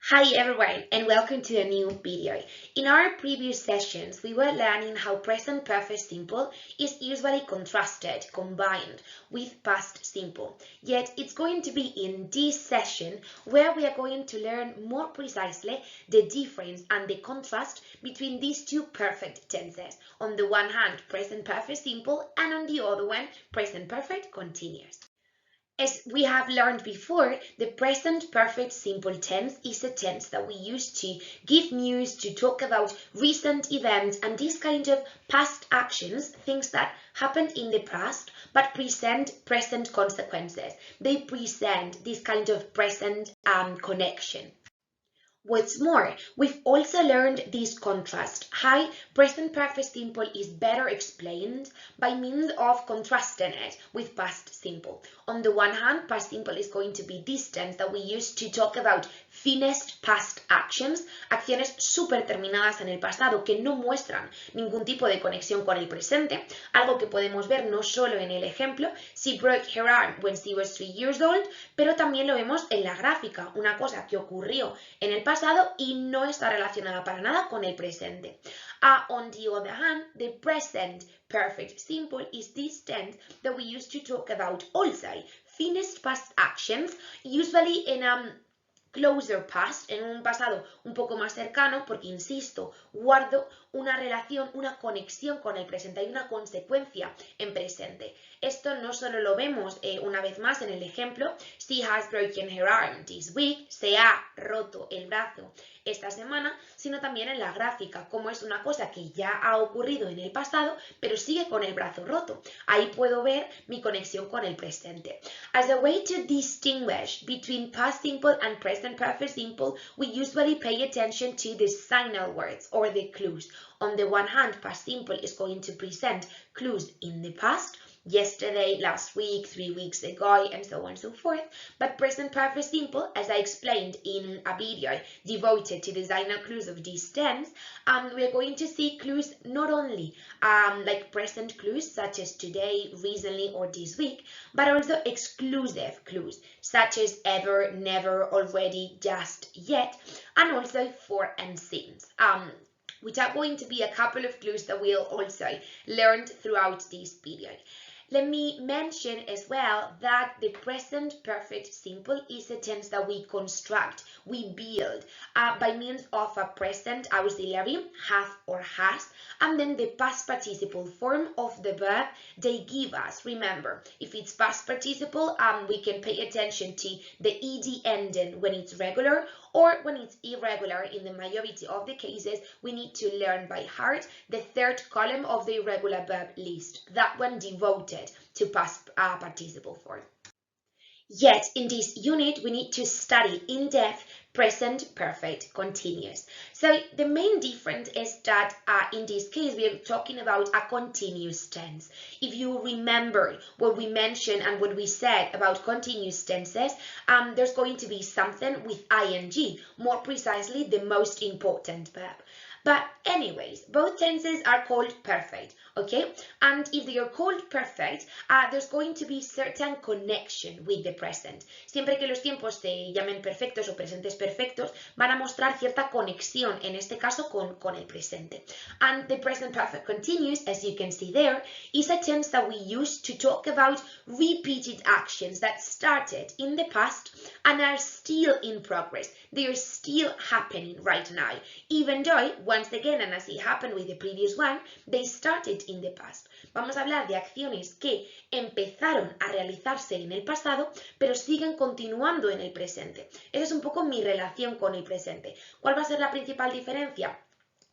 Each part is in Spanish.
Hi everyone and welcome to a new video. In our previous sessions, we were learning how present perfect simple is usually contrasted, combined with past simple. Yet it's going to be in this session where we are going to learn more precisely the difference and the contrast between these two perfect tenses. On the one hand, present perfect simple, and on the other one, present perfect continuous. As we have learned before, the present perfect simple tense is a tense that we use to give news, to talk about recent events and these kind of past actions, things that happened in the past but present present consequences. They present this kind of present connection. What's more, we've also learned this contrast, how present perfect simple is better explained by means of contrasting it with past simple. On the one hand, past simple is going to be this tense that we use to talk about finished past actions, acciones súper terminadas en el pasado que no muestran ningún tipo de conexión con el presente, algo que podemos ver no solo en el ejemplo, she broke her arm when she was 3 years old, pero también lo vemos en la gráfica, una cosa que ocurrió en el pasado y no está relacionada para nada con el presente. On the other hand, the present perfect simple is this tense that we use to talk about also finished past actions, usually in closer past, en un pasado un poco más cercano, porque insisto, guardo una relación, una conexión con el presente, hay una consecuencia en presente. Esto no solo lo vemos una vez más en el ejemplo, she has broken her arm this week, se ha roto el brazo esta semana, sino también en la gráfica, como es una cosa que ya ha ocurrido en el pasado, pero sigue con el brazo roto. Ahí puedo ver mi conexión con el presente. As a way to distinguish between past simple and present perfect simple, we usually pay attention to the signal words or the clues. On the one hand, past simple is going to present clues in the past, yesterday, last week, 3 weeks ago, and so on and so forth. But present perfect simple, as I explained in a video devoted to the signal clues of this tense, we are going to see clues not only like present clues such as today, recently, or this week, but also exclusive clues such as ever, never, already, just, yet, and also for and since. Which are going to be a couple of clues that we'll also learn throughout this period. Let me mention as well that the present perfect simple is a tense that we construct, we build by means of a present auxiliary, have or has, and then the past participle form of the verb they give us. Remember, if it's past participle, we can pay attention to the ed ending when it's regular, or when it's irregular. In the majority of the cases, we need to learn by heart the third column of the irregular verb list, that one devoted to past participle form. Yet, in this unit, we need to study in depth present perfect continuous. So the main difference is that in this case, we are talking about a continuous tense. If you remember what we mentioned and what we said about continuous tenses, there's going to be something with ing, more precisely the most important verb. But anyways, both tenses are called perfect, okay? And if they are called perfect, there's going to be certain connection with the present. Siempre que los tiempos se llamen perfectos o presentes perfectos, van a mostrar cierta conexión, en este caso con el presente. And the present perfect continuous, as you can see there, is a tense that we use to talk about repeated actions that started in the past and are still in progress. They are still happening right now, even though, once again, and as it happened with the previous one, they started in the past. Vamos a hablar de acciones que empezaron a realizarse en el pasado, pero siguen continuando en el presente. Esa es un poco mi relación con el presente. ¿Cuál va a ser la principal diferencia?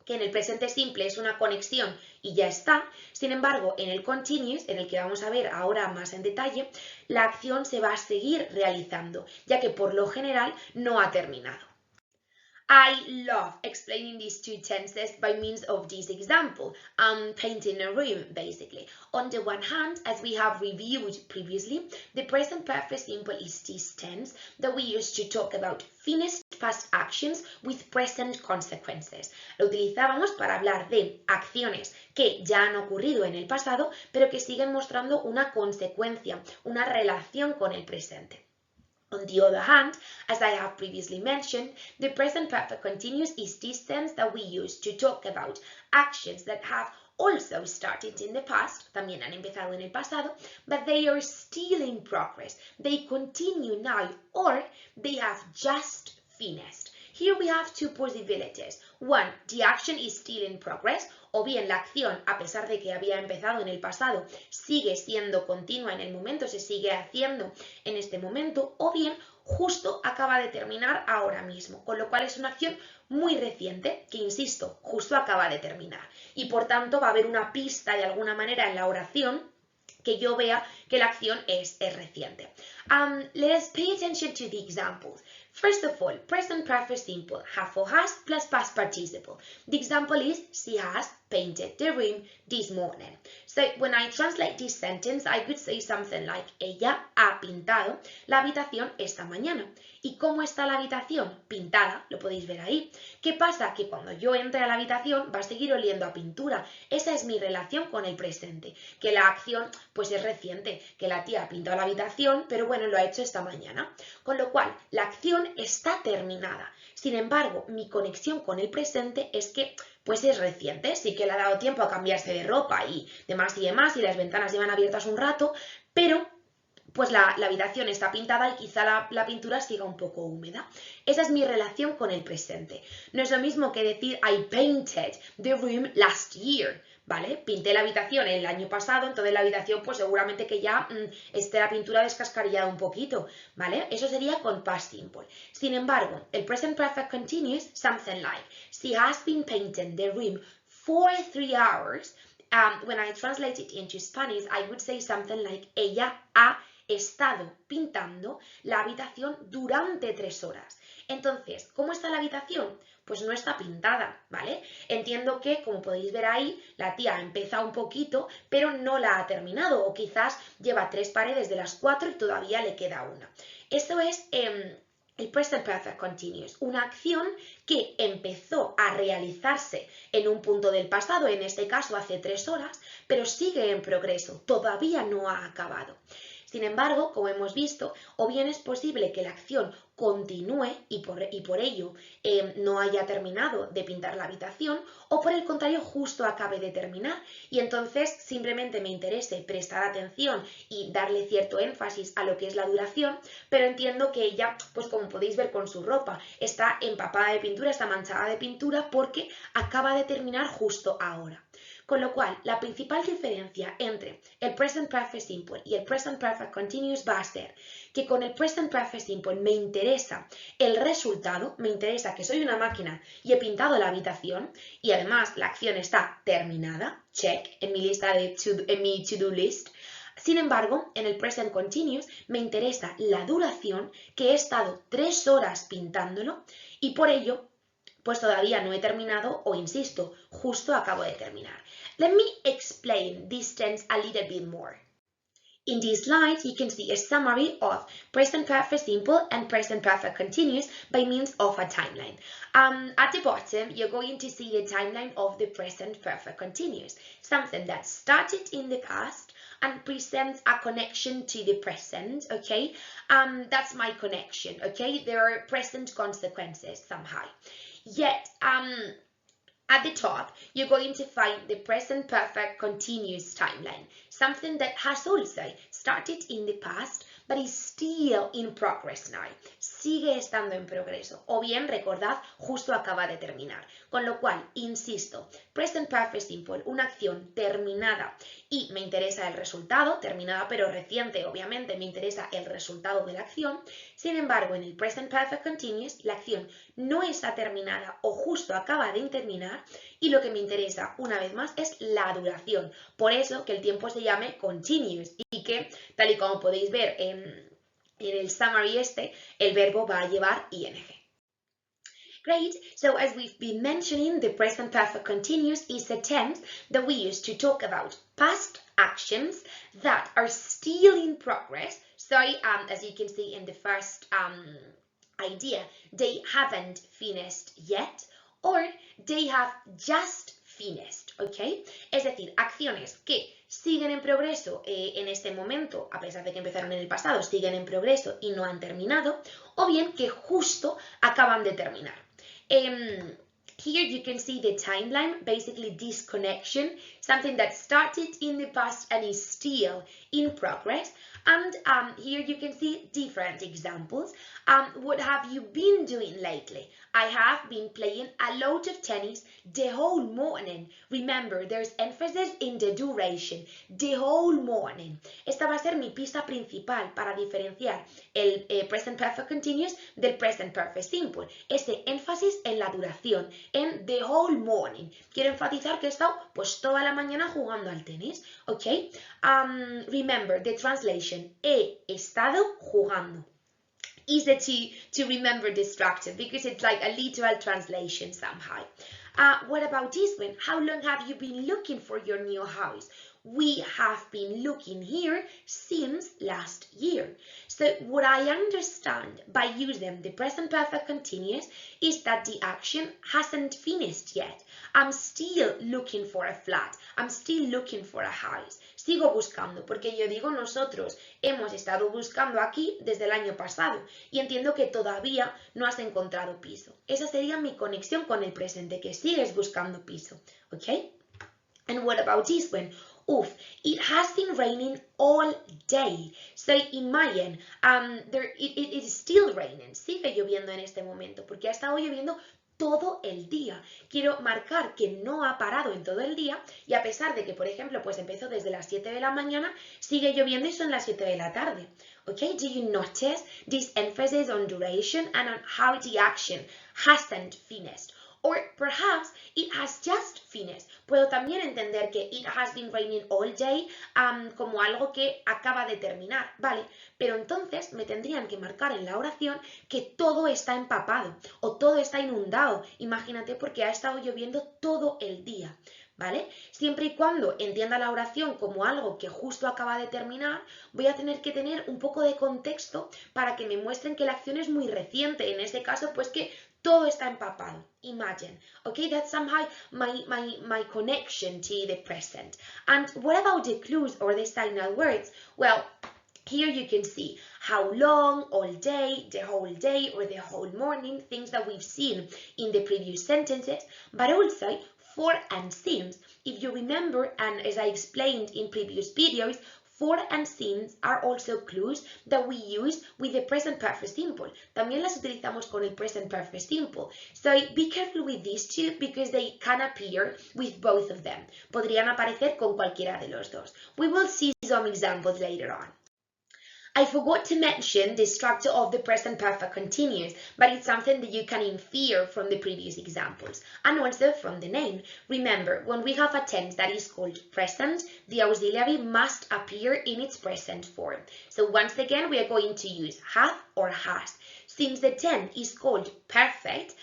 Que en el presente simple es una conexión y ya está. Sin embargo, en el continuous, en el que vamos a ver ahora más en detalle, la acción se va a seguir realizando, ya que por lo general no ha terminado. I love explaining these two tenses by means of this example, painting a room basically. On the one hand, as we have reviewed previously, the present perfect simple is this tense that we use to talk about finished past actions with present consequences. Lo utilizábamos para hablar de acciones que ya han ocurrido en el pasado, pero que siguen mostrando una consecuencia, una relación con el presente. On the other hand, as I have previously mentioned, the present perfect continuous is this tense that we use to talk about actions that have also started in the past, también han empezado en el pasado, but they are still in progress. They continue now or they have just finished. Here we have two possibilities. One, the action is still in progress, o bien la acción, a pesar de que había empezado en el pasado, sigue siendo continua en el momento, se sigue haciendo en este momento, o bien justo acaba de terminar ahora mismo, con lo cual es una acción muy reciente que, insisto, justo acaba de terminar. Y por tanto va a haber una pista de alguna manera en la oración que yo vea que la acción es reciente. Let us pay attention to the examples. First of all, present perfect simple, have or has plus past participle. The example is, she has painted the room this morning. So when I translate this sentence, I could say something like, ella ha pintado la habitación esta mañana. ¿Y cómo está la habitación? Pintada, lo podéis ver ahí. ¿Qué pasa? Que cuando yo entre a la habitación va a seguir oliendo a pintura. Esa es mi relación con el presente. Que la acción pues es reciente, que la tía ha pintado la habitación, pero bueno, lo ha hecho esta mañana. Con lo cual, la acción está terminada. Sin embargo, mi conexión con el presente es que pues es reciente, sí que le ha dado tiempo a cambiarse de ropa y demás, y las ventanas llevan abiertas un rato, pero pues la habitación está pintada y quizá la pintura siga un poco húmeda. Esa es mi relación con el presente. No es lo mismo que decir I painted the room last year, ¿vale? Pinté la habitación el año pasado, entonces la habitación pues seguramente que ya esté la pintura descascarillada un poquito, ¿vale? Eso sería con past simple. Sin embargo, el present perfect continuous, something like, she has been painting the room for 3 hours. When I translate it into Spanish, I would say something like, ella ha estado pintando la habitación durante 3 horas. Entonces, ¿cómo está la habitación? Pues no está pintada, ¿vale? Entiendo que, como podéis ver ahí, la tía ha empezado un poquito, pero no la ha terminado, o quizás lleva 3 paredes de las 4 y todavía le queda una. Esto es el present perfect continuous, una acción que empezó a realizarse en un punto del pasado, en este caso hace 3 horas, pero sigue en progreso, todavía no ha acabado. Sin embargo, como hemos visto, o bien es posible que la acción continúe y por ello no haya terminado de pintar la habitación, o por el contrario justo acabe de terminar y entonces simplemente me interese prestar atención y darle cierto énfasis a lo que es la duración, pero entiendo que ella, pues como podéis ver con su ropa, está empapada de pintura, está manchada de pintura porque acaba de terminar justo ahora. Con lo cual, la principal diferencia entre el present perfect simple y el present perfect continuous va a ser que con el present perfect simple me interesa el resultado, me interesa que soy una máquina y he pintado la habitación y además la acción está terminada, check, en mi lista en mi to-do list. Sin embargo, en el present continuous me interesa la duración, que he estado 3 horas pintándolo y por ello pues todavía no he terminado o insisto, justo acabo de terminar. Let me explain this tense a little bit more. In this slide, you can see a summary of present perfect simple and present perfect continuous by means of a timeline. At the bottom, you're going to see the timeline of the present perfect continuous, something that started in the past and presents a connection to the present, okay? That's my connection, okay? There are present consequences somehow. Yet, at the top, you're going to find the present perfect continuous timeline, something that has also started in the past, but is still in progress now. Sigue estando en progreso. O bien, recordad, justo acaba de terminar. Con lo cual, insisto, present perfect simple, una acción terminada y me interesa el resultado, terminada pero reciente, obviamente, me interesa el resultado de la acción. Sin embargo, en el present perfect continuous, la acción no está terminada o justo acaba de terminar y lo que me interesa, una vez más, es la duración. Por eso que el tiempo se llame continuous y que, tal y como podéis ver en el summary el verbo va a llevar ing. Great, so as we've been mentioning, the present perfect continuous is a tense that we use to talk about past actions that are still in progress. So, as you can see in the first idea, they haven't finished yet or they have just finished, ¿ok? Es decir, acciones que siguen en progreso en este momento, a pesar de que empezaron en el pasado, siguen en progreso y no han terminado, o bien que justo acaban de terminar. Here you can see the timeline, basically this connection, something that started in the past and is still in progress. And here you can see different examples. What have you been doing lately? I have been playing a lot of tennis the whole morning. Remember, there's emphasis in the duration. The whole morning. Esta va a ser mi pista principal para diferenciar el present perfect continuous del present perfect simple. Ese énfasis en la duración, en the whole morning. Quiero enfatizar que he estado pues toda la mañana jugando al tenis, ¿ok? Remember the translation. He estado jugando. Easy to remember the structure because it's like a literal translation somehow. What about this one? How long have you been looking for your new house? We have been looking here since last year. So what I understand by using the present perfect continuous is that the action hasn't finished yet. I'm still looking for a flat. I'm still looking for a house. Sigo buscando, porque yo digo nosotros hemos estado buscando aquí desde el año pasado y entiendo que todavía no has encontrado piso. Esa sería mi conexión con el presente, que sigues buscando piso, ¿ok? And what about this one? Oof, it has been raining all day. So imagine, it is still raining. Sigue lloviendo en este momento porque ha estado lloviendo todo el día. Quiero marcar que no ha parado en todo el día y a pesar de que, por ejemplo, pues empezó desde las 7 de la mañana, sigue lloviendo y son las 7 de la tarde. Okay, do you notice this emphasis on duration and on how the action hasn't finished? Or perhaps it has just finished. Puedo también entender que it has been raining all day como algo que acaba de terminar, ¿vale? Pero entonces me tendrían que marcar en la oración que todo está empapado o todo está inundado. Imagínate porque ha estado lloviendo todo el día, ¿vale? Siempre y cuando entienda la oración como algo que justo acaba de terminar, voy a tener que tener un poco de contexto para que me muestren que la acción es muy reciente. En este caso, pues que todo está empapado. Imagine. Okay, that's somehow my connection to the present. And what about the clues or the signal words? Well, here you can see how long, all day, the whole day, or the whole morning, things that we've seen in the previous sentences, but also for and since. If you remember, and as I explained in previous videos, for and since are also clues that we use with the present perfect simple. También las utilizamos con el present perfect simple. So be careful with these two because they can appear with both of them. Podrían aparecer con cualquiera de los dos. We will see some examples later on. I forgot to mention the structure of the present perfect continuous, but it's something that you can infer from the previous examples and also from the name. Remember, when we have a tense that is called present, the auxiliary must appear in its present form. So once again, we are going to use have or has. Since the tense is called perfect,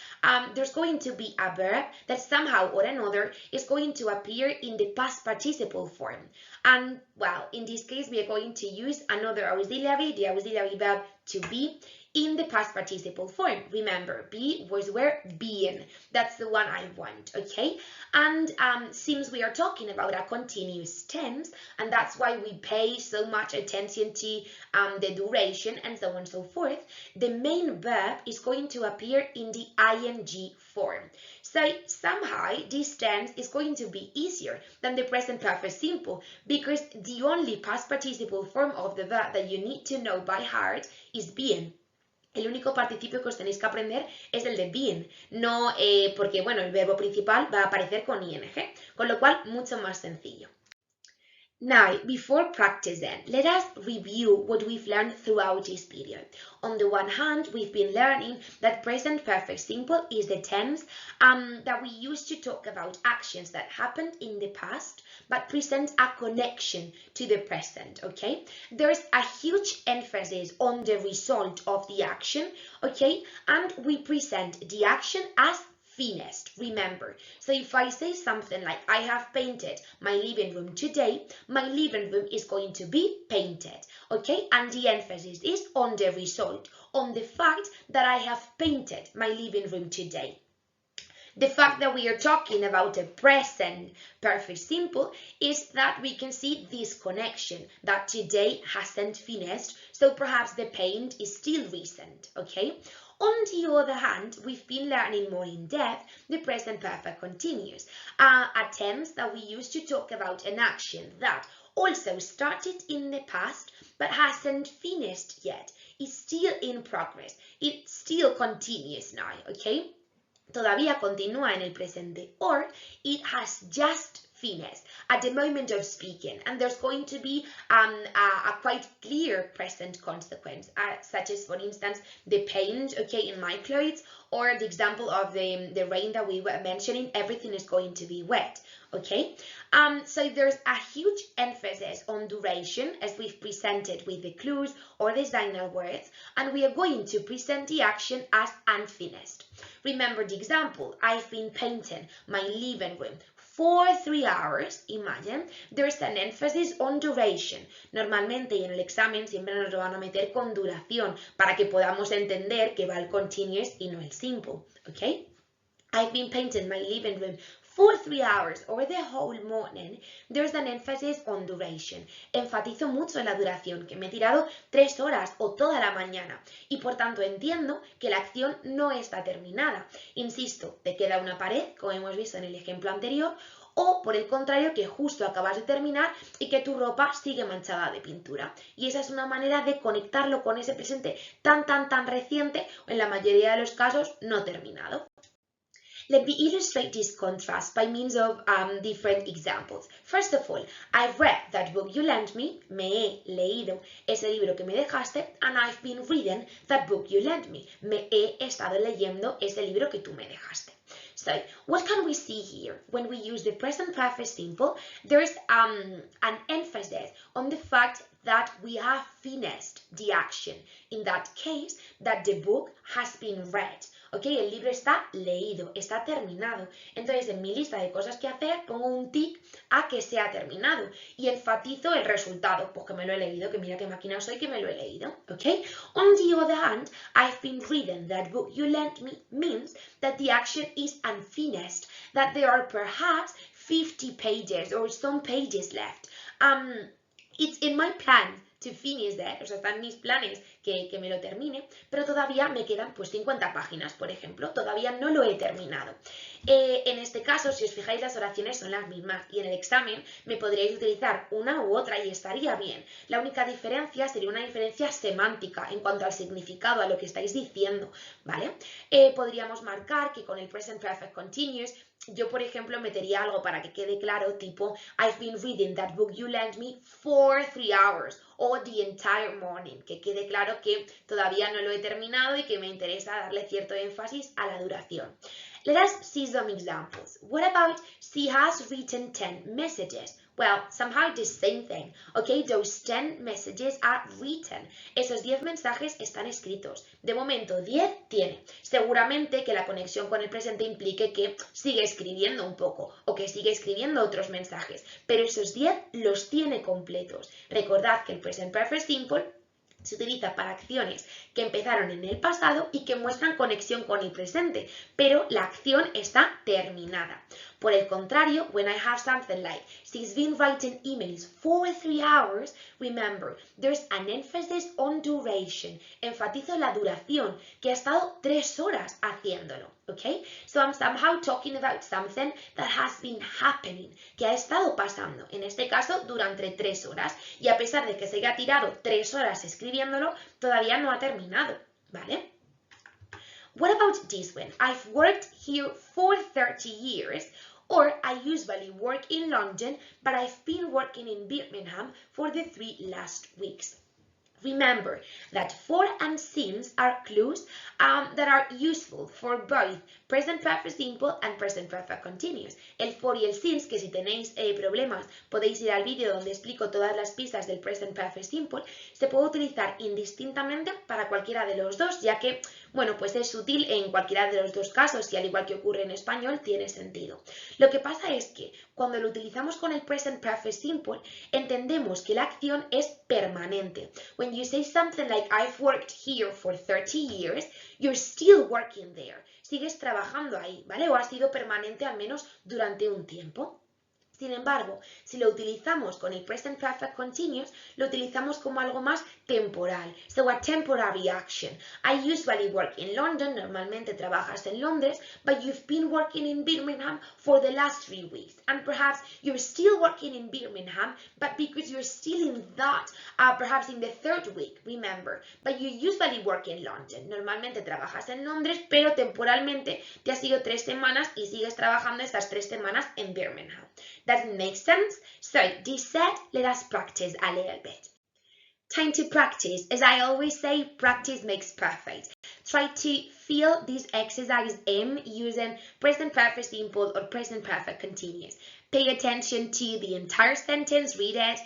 there's going to be a verb that somehow or another is going to appear in the past participle form. And, well, in this case, we are going to use another auxiliary, the auxiliary verb to be, in the past participle form. Remember, be was where being. That's the one I want, okay? And since we are talking about a continuous tense, and that's why we pay so much attention to the duration and so on and so forth, the main verb is going to appear in the ing form. So somehow this tense is going to be easier than the present perfect simple because the only past participle form of the verb that you need to know by heart is being. El único participio que os tenéis que aprender es el de being, no porque, bueno, el verbo principal va a aparecer con ing, con lo cual mucho más sencillo. Now, before practicing, let us review what we've learned throughout this video. On the one hand, we've been learning that present perfect simple is the tense that we use to talk about actions that happened in the past but present a connection to the present, okay? There's a huge emphasis on the result of the action, okay? And we present the action as finished, remember. So if I say something like, I have painted my living room today, my living room is going to be painted, okay? And the emphasis is on the result, on the fact that I have painted my living room today. The fact that we are talking about a present perfect simple is that we can see this connection that today hasn't finished, so perhaps the paint is still recent, okay? On the other hand, we've been learning more in depth the present perfect continuous, a tense that we use to talk about an action that also started in the past but hasn't finished yet. It's still in progress. It still continues now, okay? Todavía continúa en el presente, or it has just finished at the moment of speaking, and there's going to be a quite clear present consequence, such as, for instance, the paint, okay, in my clothes, or the example of the rain that we were mentioning, everything is going to be wet, okay? So there's a huge emphasis on duration, as we've presented with the clues or the signal words, and we are going to present the action as unfinished. Remember the example, I've been painting my living room for 3 hours, imagine, there's an emphasis on duration. Normalmente y en el examen siempre nos lo van a meter con duración para que podamos entender que va el continuous y no el simple, okay? I've been painting my living room for 3 hours or the whole morning. There's an emphasis on duration. Enfatizo mucho en la duración, que me he tirado 3 horas o toda la mañana y por tanto entiendo que la acción no está terminada. Insisto, te queda una pared, como hemos visto en el ejemplo anterior, o por el contrario que justo acabas de terminar y que tu ropa sigue manchada de pintura. Y esa es una manera de conectarlo con ese presente tan reciente, o en la mayoría de los casos no terminado. Let me illustrate this contrast by means of different examples. First of all, I've read that book you lent me he leído ese libro que me dejaste, and I've been reading that book you lent me he estado leyendo ese libro que tú me dejaste. So, what can we see here? When we use the present perfect simple, there's an emphasis on the fact that we have finished the action. In that case, that the book has been read. Ok, el libro está leído, está terminado. Entonces, en mi lista de cosas que hacer, pongo un tic a que se ha terminado. Y enfatizo el resultado, pues que me lo he leído, que mira qué máquina soy, que me lo he leído. Ok, on the other hand, I've been reading that book you lent me means that the action is unfinished, that there are perhaps 50 pages or some pages left. It's in my plan to finish that, o sea, están mis planes que me lo termine, pero todavía me quedan pues 50 páginas, por ejemplo, todavía no lo he terminado. En este caso, si os fijáis, las oraciones son las mismas y en el examen me podríais utilizar una u otra y estaría bien. La única diferencia sería una diferencia semántica en cuanto al significado, a lo que estáis diciendo, ¿vale? Podríamos marcar que con el present perfect continuous yo, por ejemplo, metería algo para que quede claro, tipo, I've been reading that book you lent me for 3 hours, o the entire morning, que quede claro que todavía no lo he terminado y que me interesa darle cierto énfasis a la duración. Let us see some examples. What about she has written 10 messages? Well, somehow the same thing, okay? Those 10 messages are written. Esos 10 mensajes están escritos. De momento, 10 tiene. Seguramente que la conexión con el presente implique que sigue escribiendo un poco o que sigue escribiendo otros mensajes, pero esos 10 los tiene completos. Recordad que el present perfect simple se utiliza para acciones que empezaron en el pasado y que muestran conexión con el presente, pero la acción está terminada. Por el contrario, when I have something like, she's been writing emails for 3 hours, remember, there's an emphasis on duration. Enfatizo la duración, que ha estado 3 horas haciéndolo, okay? So I'm somehow talking about something that has been happening, que ha estado pasando, en este caso, durante 3 horas. Y a pesar de que se haya tirado 3 horas escribiéndolo, todavía no ha terminado, ¿vale? What about this one? I've worked here for 30 years. Or I usually work in London, but I've been working in Birmingham for the 3 last weeks. Remember that for and since are clues that are useful for both present perfect simple and present perfect continuous. El for y el since, que si tenéis problemas podéis ir al vídeo donde explico todas las pistas del present perfect simple, se puede utilizar indistintamente para cualquiera de los dos, ya que Bueno, pues es útil en cualquiera de los dos casos y al igual que ocurre en español, tiene sentido. Lo que pasa es que cuando lo utilizamos con el present perfect simple, entendemos que la acción es permanente. When you say something like I've worked here for 30 years, you're still working there. Sigues trabajando ahí, ¿vale? O ha sido permanente al menos durante un tiempo. Sin embargo, si lo utilizamos con el present perfect continuous, lo utilizamos como algo más temporal. So a temporary action. I usually work in London. Normalmente trabajas en Londres, but you've been working in Birmingham for the last 3 weeks. And perhaps you're still working in Birmingham, but because you're still in that, perhaps in the 3rd week, remember. But you usually work in London. Normalmente trabajas en Londres, pero temporalmente te has ido 3 semanas y sigues trabajando estas 3 semanas en Birmingham. Does it make sense? So, this said, let us practice a little bit. Time to practice. As I always say, practice makes perfect. Try to fill this exercise in using present perfect simple or present perfect continuous. Pay attention to the entire sentence, read it,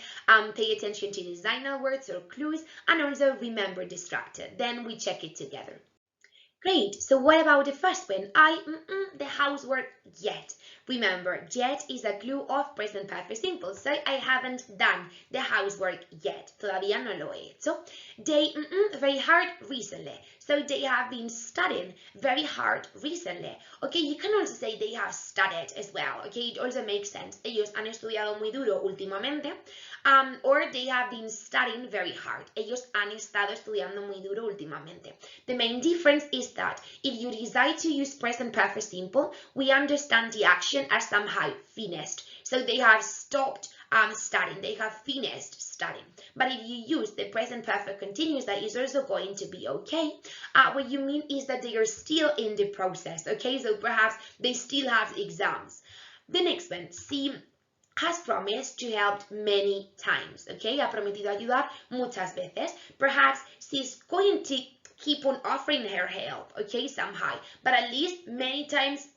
pay attention to designer words or clues, and also remember the structure. Then we check it together. Great, so what about the first one? The housework yet. Remember, yet is a clue of present perfect simple, so I haven't done the housework yet. Todavía no lo he hecho. They very hard recently. So they have been studying very hard recently. Okay, you can also say they have studied as well. Okay, it also makes sense. Ellos han estudiado muy duro últimamente. Or they have been studying very hard. Ellos han estado estudiando muy duro últimamente. The main difference is that if you decide to use present perfect simple, we understand the action as somehow finished. So they have stopped studying, they have finished studying. But if you use the present perfect continuous, that is also going to be okay. What you mean is that they are still in the process, okay? So perhaps they still have exams. The next one, see, has promised to help many times, okay? Ha prometido ayudar muchas veces. Perhaps she's going to keep on offering her help, okay, somehow. But at least many times,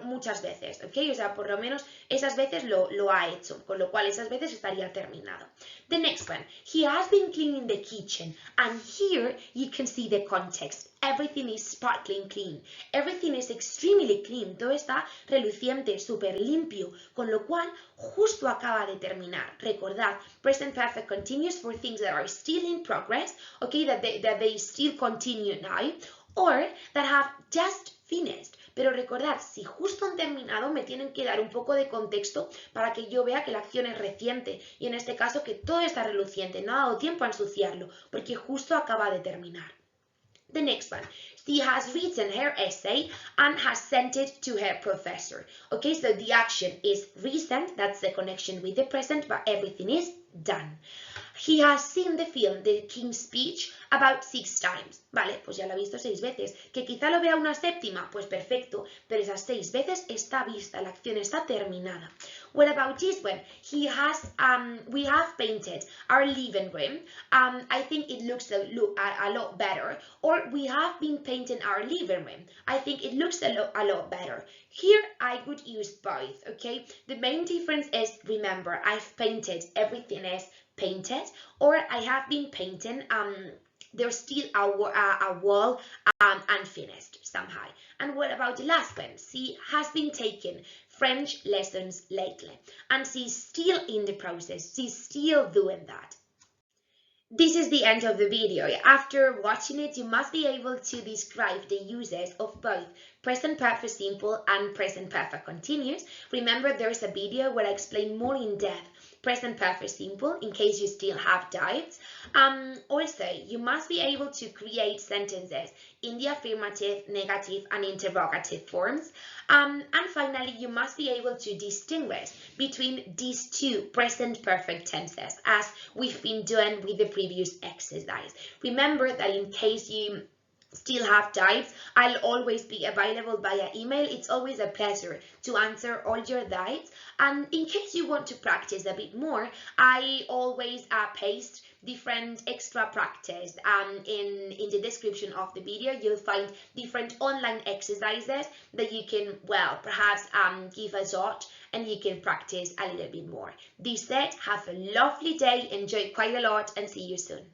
muchas veces, ok, o sea, por lo menos esas veces lo ha hecho, con lo cual esas veces estaría terminado. The next one, he has been cleaning the kitchen, and here you can see the context. Everything is sparkling clean, everything is extremely clean, todo está reluciente, súper limpio, con lo cual justo acaba de terminar. Recordad, present perfect continuous for things that are still in progress, ok, that they still continue now, or that have just finished. Pero recordad, si justo han terminado, me tienen que dar un poco de contexto para que yo vea que la acción es reciente y en este caso que todo está reluciente, no ha dado tiempo a ensuciarlo porque justo acaba de terminar. The next one, she has written her essay and has sent it to her professor. Okay, so the action is recent, that's the connection with the present, but everything is done. He has seen the film, The King's Speech, about 6 times. Vale, pues ya lo ha visto 6 veces. Que quizá lo vea una 7ª, pues perfecto, pero esas 6 veces está vista, la acción está terminada. What about this one? He has, we have painted our living room. I think it looks a lot better. Or we have been painting our living room. I think it looks a lot better. Here I would use both, okay? The main difference is, remember, I've painted, everything is painted, or I have been painting, there's still a wall unfinished somehow. And what about the last one? She has been taking French lessons lately, and she's still in the process, she's still doing that. This is the end of the video. After watching it, you must be able to describe the uses of both present perfect simple and present perfect continuous. Remember, there's a video where I explain more in depth present perfect simple in case you still have doubts. Also, you must be able to create sentences in the affirmative, negative, and interrogative forms. And finally, you must be able to distinguish between these two present perfect tenses, as we've been doing with the previous exercise. Remember that in case you still have doubts, I'll always be available via email. It's always a pleasure to answer all your doubts. And in case you want to practice a bit more, I always paste different extra practice in the description of the video. You'll find different online exercises that you can, well, perhaps give a shot and you can practice a little bit more. This said, have a lovely day, enjoy quite a lot, and see you soon.